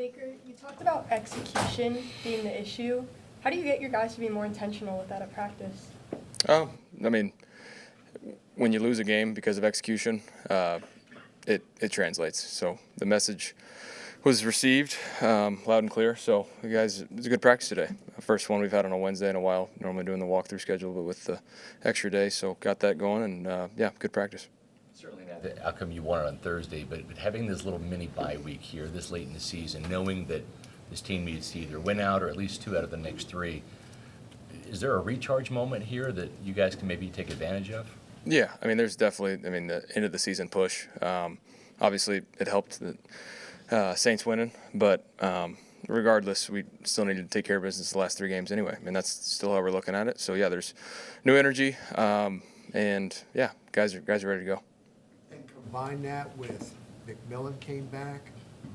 Baker, you talked about execution being the issue. How do you get your guys to be more intentional with that at practice? I mean, when you lose a game because of execution, it translates. So the message was received loud and clear. So you guys, it was a good practice today. First one we've had on a Wednesday in a while. Normally doing the walkthrough schedule, but with the extra day, so got that going, and yeah, good practice. Certainly not the outcome you wanted on Thursday, but having this little mini bye week here this late in the season, knowing that this team needs to either win out or at least 2 out of the next 3, is there a recharge moment here that you guys can maybe take advantage of? Yeah, I mean, there's definitely, the end of the season push. Obviously, it helped the Saints winning, but regardless, we still need to take care of business the last 3 games anyway. I mean, that's still how we're looking at it. So yeah, there's new energy, and yeah, guys are ready to go. And combine that with McMillan came back,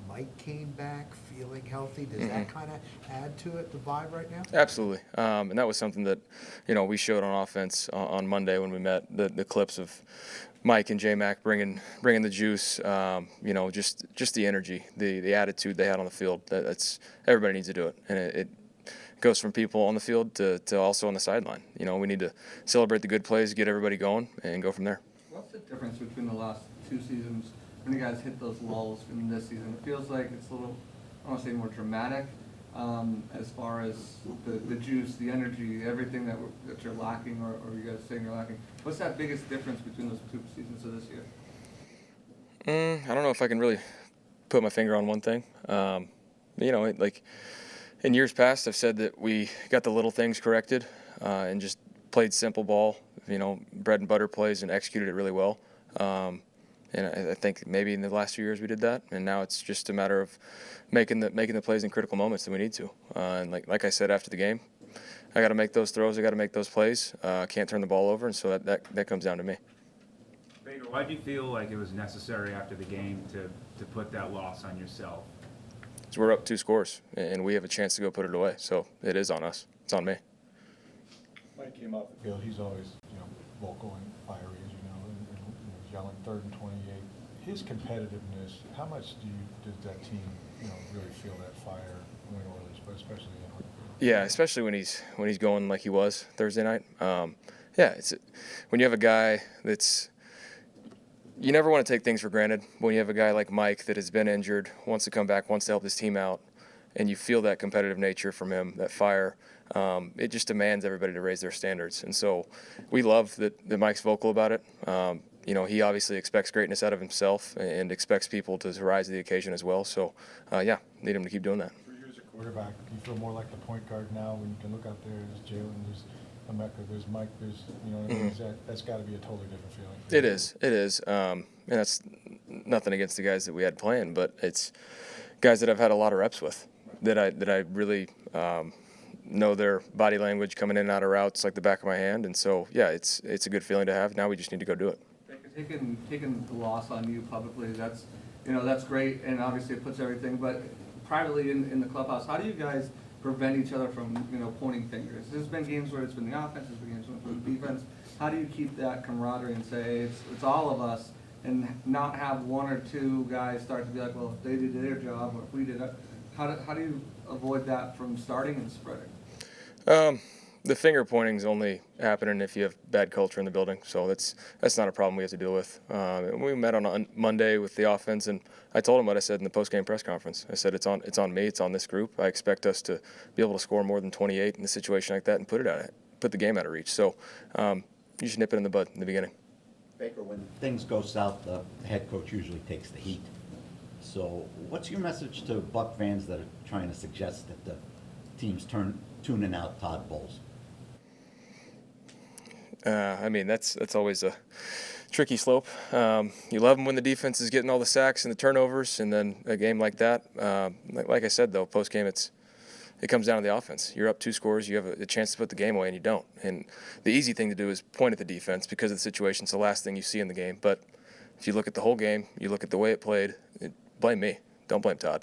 Mike came back, feeling healthy. Does that kind of add to it, the vibe right now? Absolutely, and that was something that we showed on offense on Monday when we met. The clips of Mike and J-Mac bringing the juice, just the energy, the attitude they had on the field. That's everybody needs to do it, and it goes from people on the field to also on the sideline. We need to celebrate the good plays, get everybody going, and go from there. What's the difference between the last 2 seasons when you guys hit those lulls in this season? It feels like it's a little, I don't want to say more dramatic, as far as the juice, the energy, everything that you're lacking, or you guys saying you're lacking. What's that biggest difference between those 2 seasons of this year? I don't know if I can really put my finger on one thing. Like in years past, I've said that we got the little things corrected and just played simple ball, bread and butter plays, and executed it really well. And I think maybe in the last few years we did that, and now it's just a matter of making the plays in critical moments that we need to. And like I said after the game, I got to make those throws, I got to make those plays. Can't turn the ball over, and so that comes down to me. Baker, why do you feel like it was necessary after the game to put that loss on yourself? So we're up 2 scores, and we have a chance to go put it away. So it is on us. It's on me. Mike came off the field. He's always, vocal and fiery, as you know, and yelling 3rd and 28. His competitiveness, how much does that team, really feel that fire when Orleans, but especially Yeah, especially when he's going like he was Thursday night. It's when you have a guy that's. You never want to take things for granted when you have a guy like Mike that has been injured, wants to come back, wants to help his team out, and you feel that competitive nature from him, that fire. It just demands everybody to raise their standards. And so we love that Mike's vocal about it. He obviously expects greatness out of himself and expects people to rise to the occasion as well. So, need him to keep doing that. For you as a quarterback, do you feel more like the point guard now when you can look out there, there's Jalen, there's Emeka, there's Mike, there's, that's got to be a totally different feeling. It is. And that's nothing against the guys that we had playing, but it's guys that I've had a lot of reps with that I really know their body language coming in and out of routes like the back of my hand. And so, yeah, it's a good feeling to have. Now we just need to go do it. Taking the loss on you publicly, that's great, and obviously it puts everything. But privately in the clubhouse, how do you guys prevent each other from pointing fingers? There's been games where it's been the offense, there's been games where it's been the defense. How do you keep that camaraderie and say it's all of us, and not have 1 or 2 guys start to be like, well, if they did their job or if we did it? How do you avoid that from starting and spreading? The finger pointing is only happening if you have bad culture in the building, so that's not a problem we have to deal with. We met on Monday with the offense, and I told him what I said in the post-game press conference. I said it's on me, it's on this group. I expect us to be able to score more than 28 in a situation like that and put the game out of reach. So you just nip it in the bud in the beginning. Baker, when things go south, the head coach usually takes the heat. So what's your message to Buck fans that are trying to suggest that the team's tuning out Todd Bowles? That's always a tricky slope. You love them when the defense is getting all the sacks and the turnovers, and then a game like that, like I said, though, post-game, it comes down to the offense. You're up 2 scores, you have a chance to put the game away, and you don't. And the easy thing to do is point at the defense because of the situation. It's the last thing you see in the game. But if you look at the whole game, you look at the way it played, blame me. Don't blame Todd.